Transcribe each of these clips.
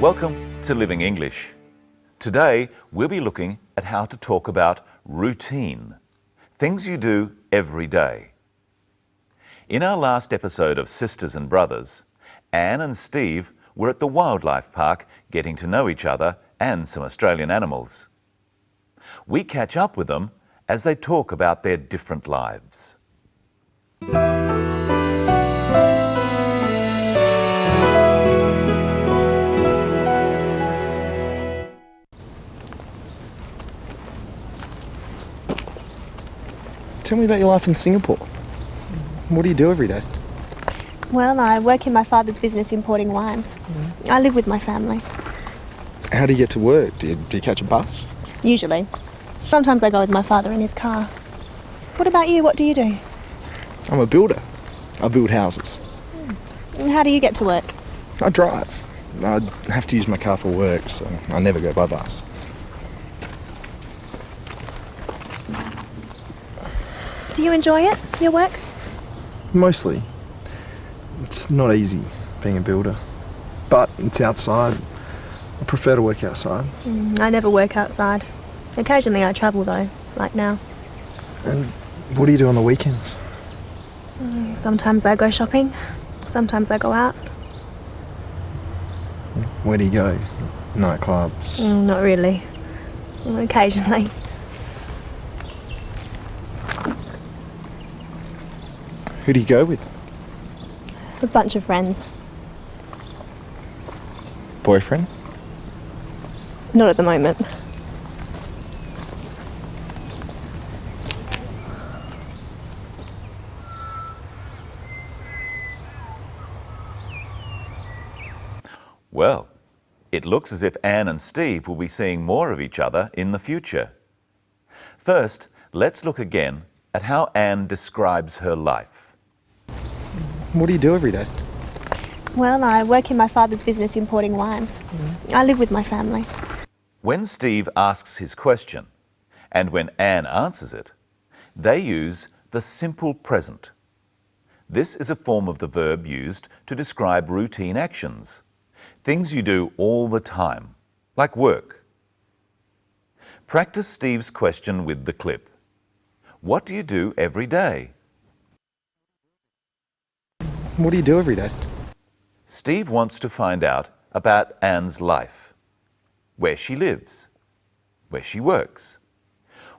Welcome to Living English. Today we'll be looking at how to talk about routine, things you do every day. In our last episode of Sisters and Brothers, Anne and Steve were at the wildlife park getting to know each other and some Australian animals. We catch up with them as they talk about their different lives. Tell me about your life in Singapore. What do you do every day? Well, I work in my father's business importing wines. I live with my family. How do you get to work? Do you catch a bus? Usually. Sometimes I go with my father in his car. What about you? What do you do? I'm a builder. I build houses. And how do you get to work? I drive. I have to use my car for work, so I never go by bus. Do you enjoy it, your work? Mostly. It's not easy being a builder, but it's outside. I prefer to work outside. I never work outside. Occasionally I travel though, like now. And what do you do on the weekends? Sometimes I go shopping, sometimes I go out. Where do you go? Nightclubs? Not really. Occasionally. Who do you go with? A bunch of friends. Boyfriend? Not at the moment. Well, it looks as if Anne and Steve will be seeing more of each other in the future. First, let's look again at how Anne describes her life. What do you do every day? Well, I work in my father's business importing wines. I live with my family. When Steve asks his question, and when Anne answers it, they use the simple present. This is a form of the verb used to describe routine actions, things you do all the time, like work. Practice Steve's question with the clip. What do you do every day? What do you do every day? Steve wants to find out about Anne's life, where she lives, where she works,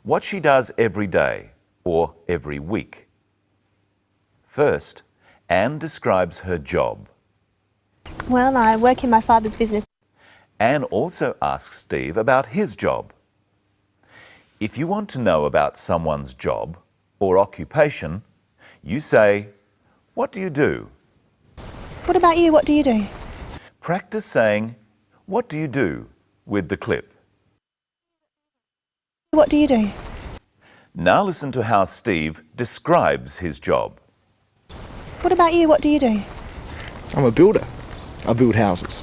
what she does every day or every week. First, Anne describes her job. Well, I work in my father's business. Anne also asks Steve about his job. If you want to know about someone's job or occupation, you say, "What do you do?" What about you? What do you do? Practice saying, "What do you do?" with the clip. What do you do? Now listen to how Steve describes his job. What about you? What do you do? I'm a builder. I build houses.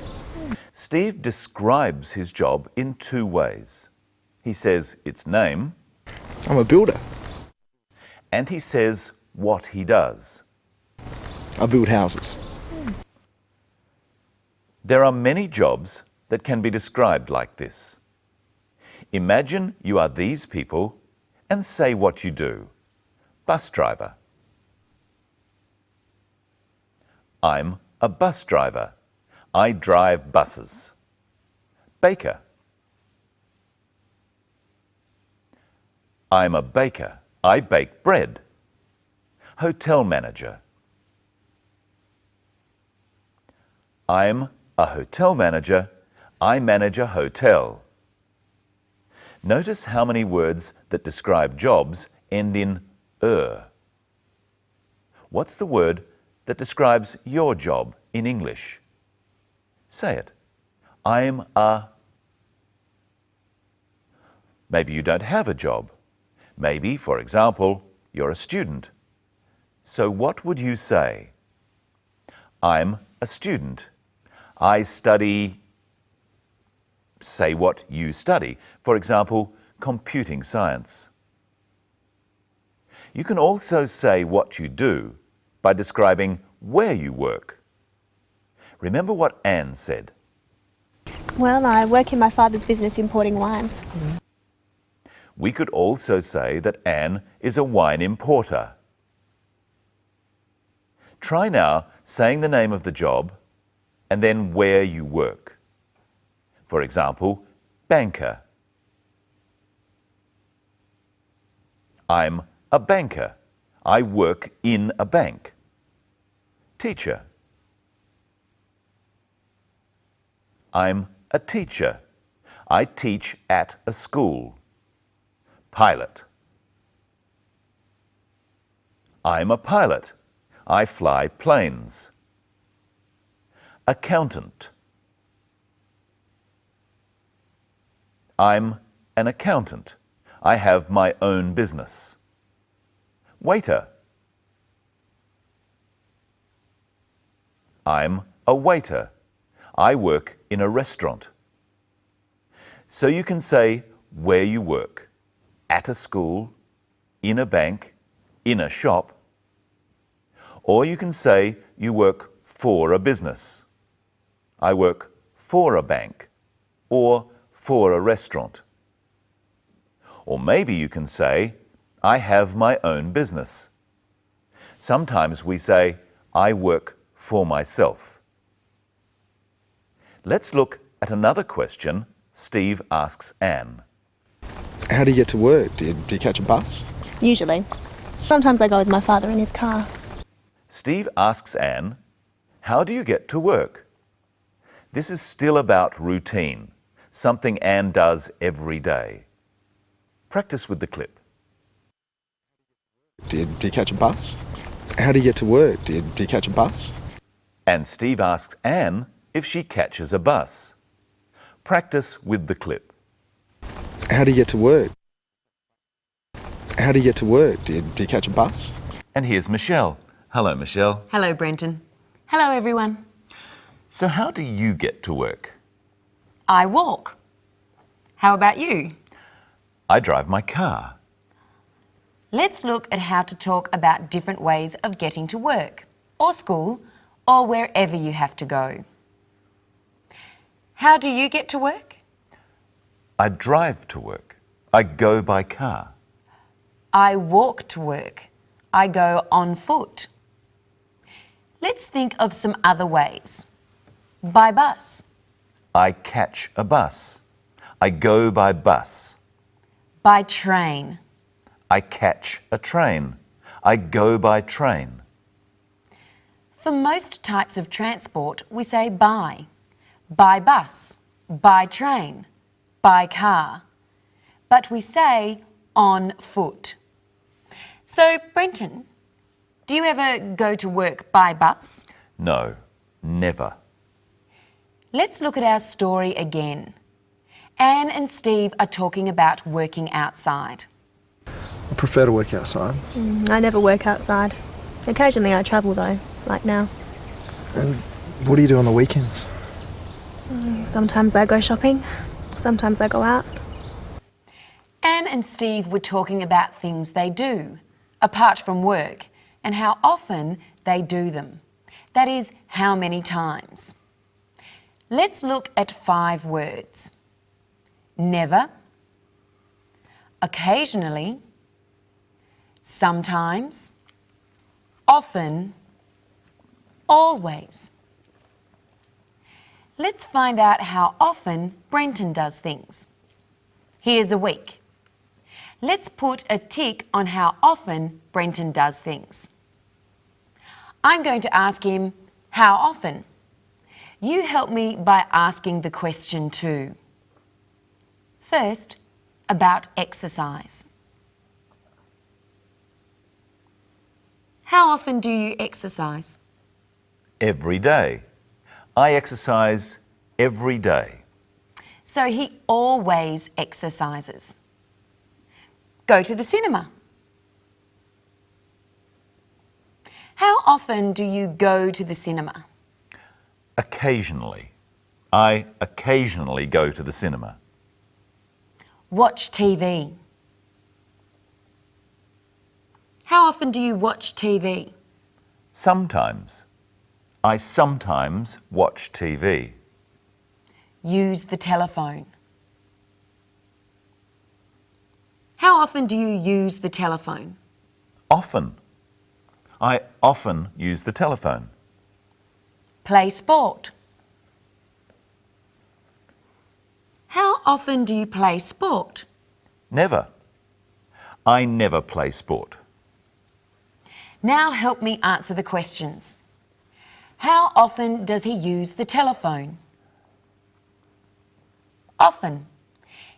Steve describes his job in two ways. He says its name, I'm a builder. and he says what he does. I build houses. There are many jobs that can be described like this. Imagine you are these people and say what you do. Bus driver. I'm a bus driver. I drive buses. Baker. I'm a baker. I bake bread. Hotel manager. I'm a hotel manager. I manage a hotel. Notice how many words that describe jobs end in er. What's the word that describes your job in English? Say it. I'm a... Maybe you don't have a job. Maybe, for example, you're a student. So what would you say? I'm a student. I study... Say what you study. For example, computing science. You can also say what you do by describing where you work. Remember what Anne said. Well, I work in my father's business importing wines. We could also say that Anne is a wine importer. Try now saying the name of the job and then where you work. For example, banker. I'm a banker. I work in a bank. Teacher. I'm a teacher. I teach at a school. Pilot. I'm a pilot. I fly planes. Accountant. I'm an accountant. I have my own business. Waiter. I'm a waiter. I work in a restaurant. So you can say where you work. At a school, in a bank, in a shop. Or you can say you work for a business. I work for a bank or for a restaurant. Or maybe you can say, I have my own business. Sometimes we say, I work for myself. Let's look at another question Steve asks Anne. How do you get to work? Do you catch a bus? Usually. Sometimes I go with my father in his car. Steve asks Anne, how do you get to work? This is still about routine, something Anne does every day. Practice with the clip. Do you catch a bus? How do you get to work? Do you catch a bus? And Steve asks Anne if she catches a bus. Practice with the clip. How do you get to work? How do you get to work? Do you catch a bus? And here's Michelle. Hello, Michelle. Hello, Brenton. Hello, everyone. So how do you get to work? I walk. How about you? I drive my car. Let's look at how to talk about different ways of getting to work, or school, or wherever you have to go. How do you get to work? I drive to work. I go by car. I walk to work. I go on foot. Let's think of some other ways. By bus. I catch a bus. I go by bus. By train. I catch a train. I go by train. For most types of transport, we say by. By bus, by train, by car. But we say on foot. So, Brenton, do you ever go to work by bus? No, never. Let's look at our story again. Anne and Steve are talking about working outside. I prefer to work outside. I never work outside. Occasionally I travel though, like now. And what do you do on the weekends? Sometimes I go shopping, sometimes I go out. Anne and Steve were talking about things they do, apart from work, and how often they do them. That is, how many times. Let's look at 5 words. Never, occasionally, sometimes, often, always. Let's find out how often Brenton does things. Here's a week. Let's put a tick on how often Brenton does things. I'm going to ask him, how often? You help me by asking the question too. First, about exercise. How often do you exercise? Every day. I exercise every day. So he always exercises. Go to the cinema. How often do you go to the cinema? Occasionally. I occasionally go to the cinema. Watch TV. How often do you watch TV? Sometimes. I sometimes watch TV. use the telephone? How often do you use the telephone? Often. I often use the telephone. Play sport. How often do you play sport? Never. I never play sport. Now help me answer the questions. How often does he use the telephone? Often.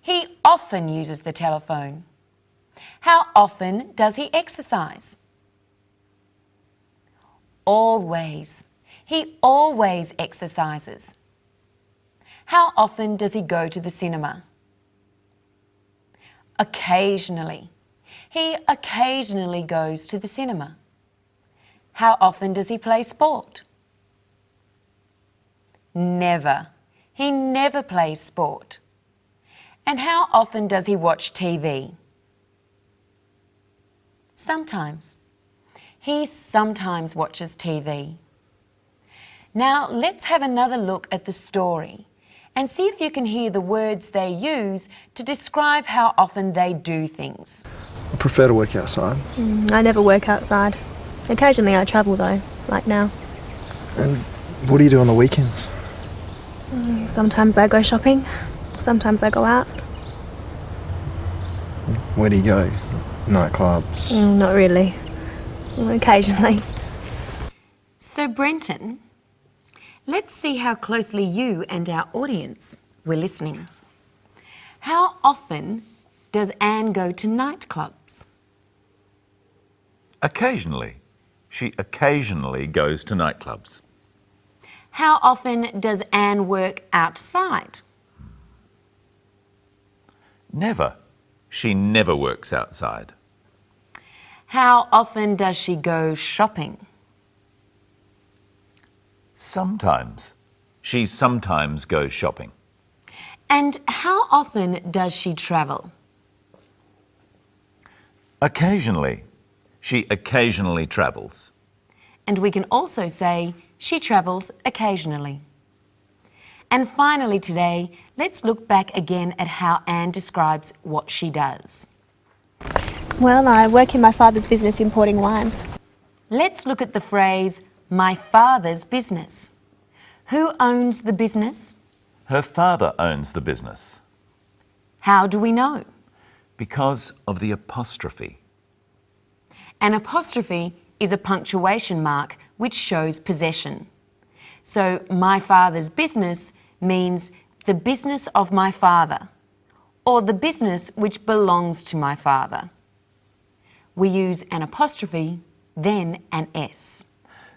He often uses the telephone. How often does he exercise? Always. He always exercises. How often does he go to the cinema? Occasionally. He occasionally goes to the cinema. How often does he play sport? Never. He never plays sport. And how often does he watch TV? Sometimes. He sometimes watches TV. Now let's have another look at the story and see if you can hear the words they use to describe how often they do things. I prefer to work outside. I never work outside. Occasionally I travel though, like now. And what do you do on the weekends? Sometimes I go shopping, sometimes I go out. Where do you go? Nightclubs? Not really. Occasionally. So Brenton, let's see how closely you and our audience were listening. How often does Anne go to nightclubs? Occasionally. She occasionally goes to nightclubs. How often does Anne work outside? Never. She never works outside. How often does she go shopping? Sometimes. She sometimes goes shopping. And how often does she travel? Occasionally. She occasionally travels. And we can also say she travels occasionally. And finally today, let's look back again at how Anne describes what she does. Well, I work in my father's business importing wines. Let's look at the phrase, my father's business. Who owns the business? Her father owns the business. How do we know? Because of the apostrophe. An apostrophe is a punctuation mark which shows possession. So, my father's business means the business of my father, or the business which belongs to my father. We use an apostrophe, then an S.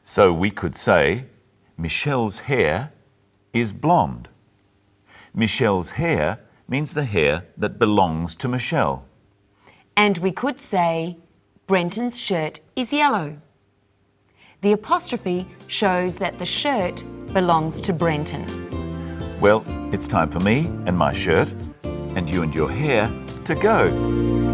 So we could say, Michelle's hair is blonde. Michelle's hair means the hair that belongs to Michelle. And we could say, Brenton's shirt is yellow. The apostrophe shows that the shirt belongs to Brenton. Well, it's time for me and my shirt, and you and your hair, to go.